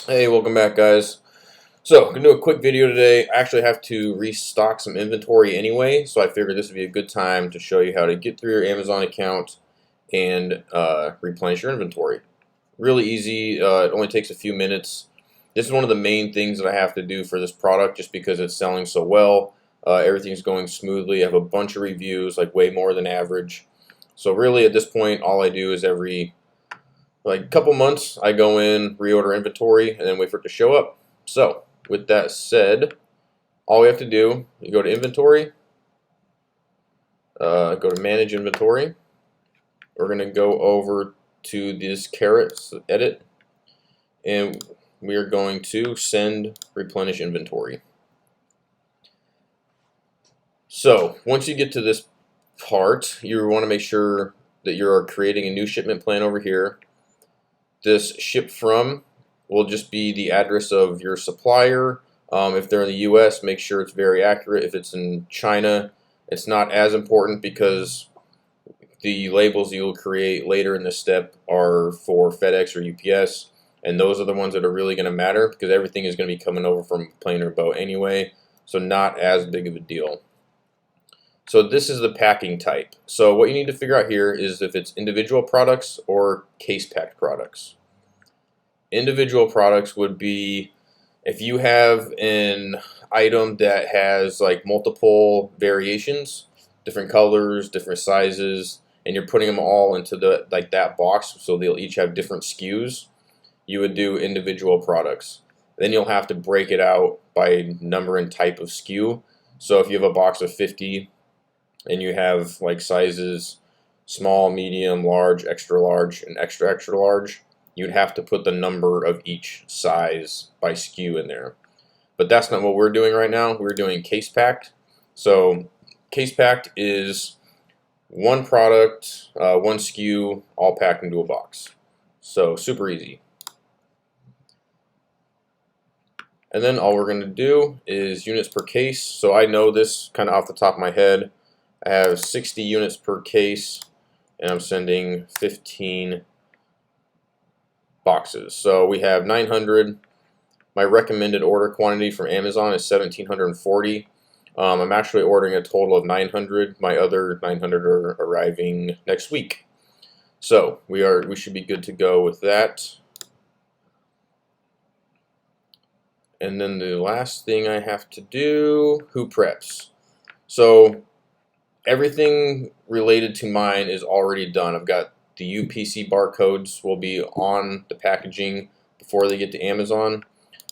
Hey, welcome back, guys. So, I'm gonna do a quick video today. I actually have to restock some inventory anyway, so I figured this would be a good time to show you how to get through your Amazon account and replenish your inventory. Really easy. It only takes a few minutes. This is one of the main things that I have to do for this product, just because it's selling so well. Everything's going smoothly. I have a bunch of reviews, like way more than average. So really, at this point, all I do is every like couple months, I go in, reorder inventory, and then wait for it to show up. So, with that said, all we have to do, you go to inventory, go to manage inventory. We're going to go over to this caret edit, and we are going to send replenish inventory. So, once you get to this part, you want to make sure that you're creating a new shipment plan over here. This ship from will just be the address of your supplier. If they're in the US, make sure it's very accurate. If it's in China, it's not as important because the labels you'll create later in this step are for FedEx or UPS, and those are the ones that are really going to matter because everything is going to be coming over from plane or boat anyway, so not as big of a deal. So this is the packing type. So what you need to figure out here is if it's individual products or case packed products. Individual products would be if you have an item that has like multiple variations, different colors, different sizes, and you're putting them all into the that box, so they'll each have different SKUs. You would do individual products. Then you'll have to break it out by number and type of SKU. So if you have a box of 50 and you have like sizes small, medium, large, and extra extra large, you'd have to put the number of each size by SKU in there. But that's not what we're doing right now. We're doing case packed. So case packed is one product, one SKU, all packed into a box. So super easy. And then all we're going to do is units per case. So I know this kind of off the top of my head. I have 60 units per case, and I'm sending 15 boxes. So we have 900. My recommended order quantity from Amazon is 1,740. I'm actually ordering a total of 900. My other 900 are arriving next week. So we should be good to go with that. And then the last thing I have to do, who preps. So everything related to mine is already done. I've got the UPC barcodes will be on the packaging before they get to Amazon.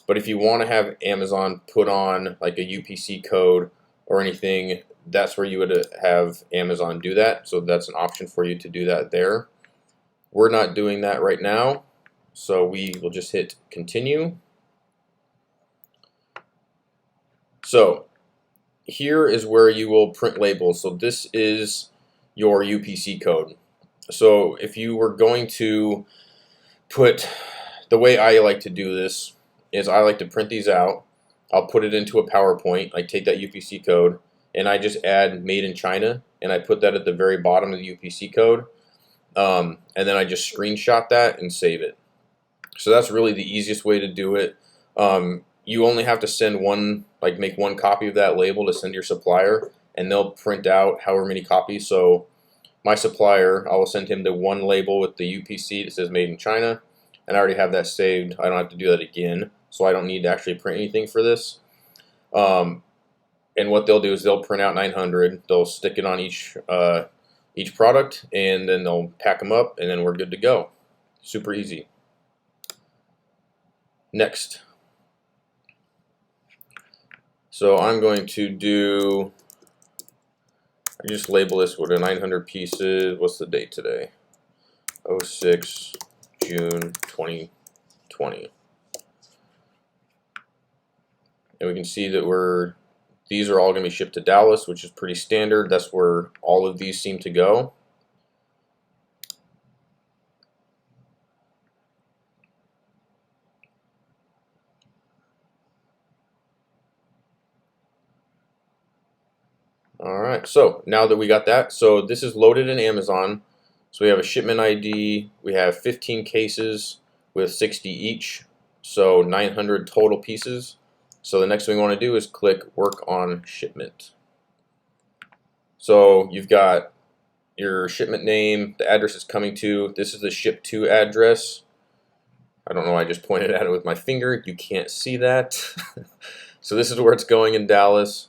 But if you want to have Amazon put on like a UPC code or anything, that's where you would have Amazon do that. So that's an option for you to do that there. We're not doing that right now, so we will just hit continue. So here is where you will print labels. So this is your UPC code. So if you were going to put, the way I like to do this is I like to print these out. I'll put it into a PowerPoint. I take that UPC code and I just add made in China and I put that at the very bottom of the UPC code. And then I just screenshot that and save it. So that's really the easiest way to do it. You only have to send one, like make one copy of that label to send your supplier, and they'll print out however many copies. So my supplier, I will send him the one label with the UPC that says made in China, and I already have that saved. I don't have to do that again, so I don't need to actually print anything for this. And what they'll do is they'll print out 900, they'll stick it on each product, and then they'll pack them up, and then we're good to go. Super easy. Next. So I'm going to do, I just label this with a 900 pieces. What's the date today? 06 June 2020. And we can see that these are all going to be shipped to Dallas, which is pretty standard. That's where all of these seem to go. Alright, so now that we got that, so this is loaded in Amazon. So we have a shipment ID, we have 15 cases with 60 each. So 900 total pieces. So the next thing we want to do is click work on shipment. So you've got your shipment name, the address it's coming to. This is the ship to address. I don't know, I just pointed at it with my finger. You can't see that. So this is where it's going in Dallas.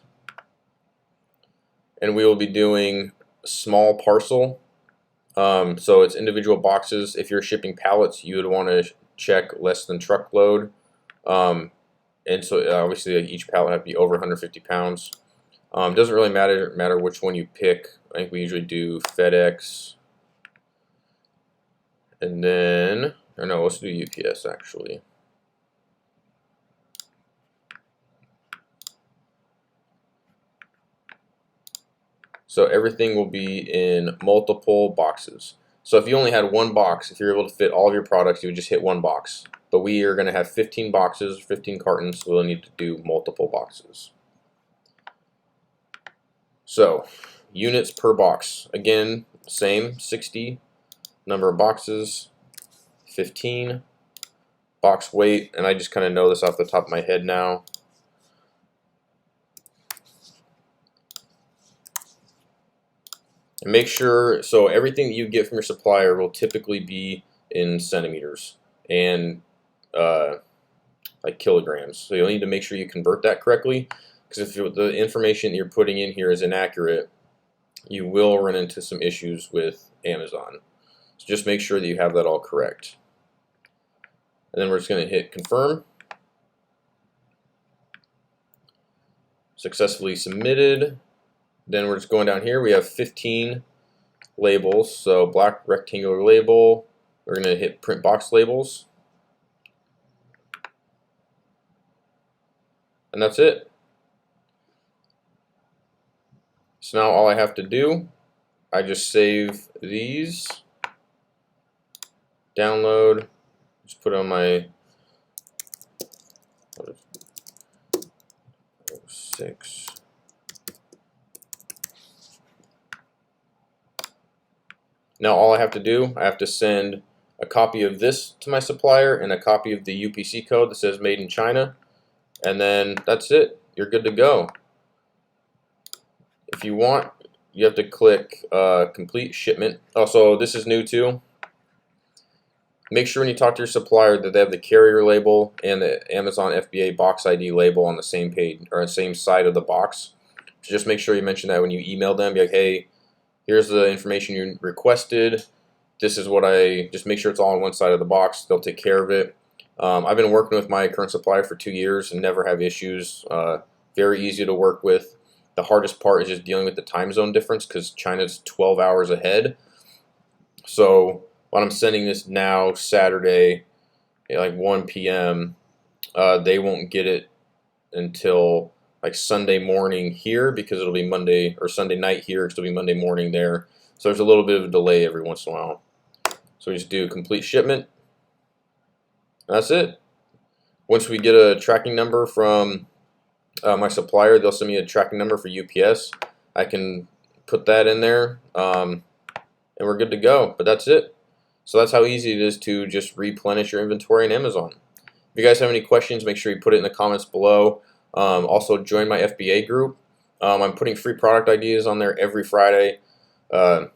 And we will be doing small parcel. So it's individual boxes. If you're shipping pallets, you would want to check less than truckload. And so obviously each pallet has to be over 150 pounds. Doesn't really matter which one you pick. I think we usually do FedEx. And then, or no, let's do UPS actually. So everything will be in multiple boxes. So if you only had one box, if you're able to fit all of your products, you would just hit one box. But we are going to have 15 boxes, 15 cartons, so we'll need to do multiple boxes. So units per box. Again, same, 60. Number of boxes, 15. Box weight, and I just kind of know this off the top of my head now. And make sure, so everything that you get from your supplier will typically be in centimeters and like kilograms. So you'll need to make sure you convert that correctly, because if the information you're putting in here is inaccurate, you will run into some issues with Amazon. So just make sure that you have that all correct. And then we're just going to hit confirm. Successfully submitted. Then we're just going down here. We have 15 labels. So black rectangular label. We're going to hit print box labels. And that's it. So now all I have to do, I just save these, download, just put on my 6. Now all I have to do, I have to send a copy of this to my supplier and a copy of the UPC code that says made in China, and then that's it. You're good to go. If you want, you have to click complete shipment. Also, this is new too. Make sure when you talk to your supplier that they have the carrier label and the Amazon FBA box ID label on the same page or the same side of the box. So just make sure you mention that when you email them. Be like, hey, here's the information you requested. This is what just make sure it's all on one side of the box. They'll take care of it. I've been working with my current supplier for 2 years and never have issues. Very easy to work with. The hardest part is just dealing with the time zone difference because China's 12 hours ahead. So when I'm sending this now, Saturday, at like 1 p.m., they won't get it until like Sunday morning here because it'll be Monday, or Sunday night here because it'll be Monday morning there. So there's a little bit of a delay every once in a while. So we just do complete shipment. That's it. Once we get a tracking number from my supplier, they'll send me a tracking number for UPS. I can put that in there, and we're good to go. But that's it. So that's how easy it is to just replenish your inventory in Amazon. If you guys have any questions, make sure you put it in the comments below. Also, join my FBA group. I'm putting free product ideas on there every Friday. I'll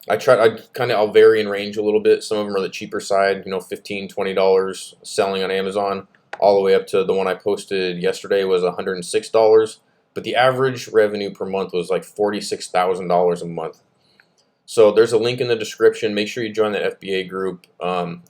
vary in range a little bit. Some of them are the cheaper side, $15, $20 selling on Amazon, all the way up to the one I posted yesterday was $106. But the average revenue per month was like $46,000 a month. So there's a link in the description. Make sure you join the FBA group.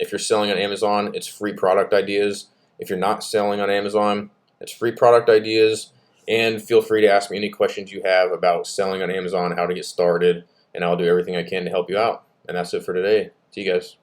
If you're selling on Amazon, it's free product ideas. If you're not selling on Amazon, it's free product ideas. And feel free to ask me any questions you have about selling on Amazon, how to get started, and I'll do everything I can to help you out. And that's it for today. See you guys.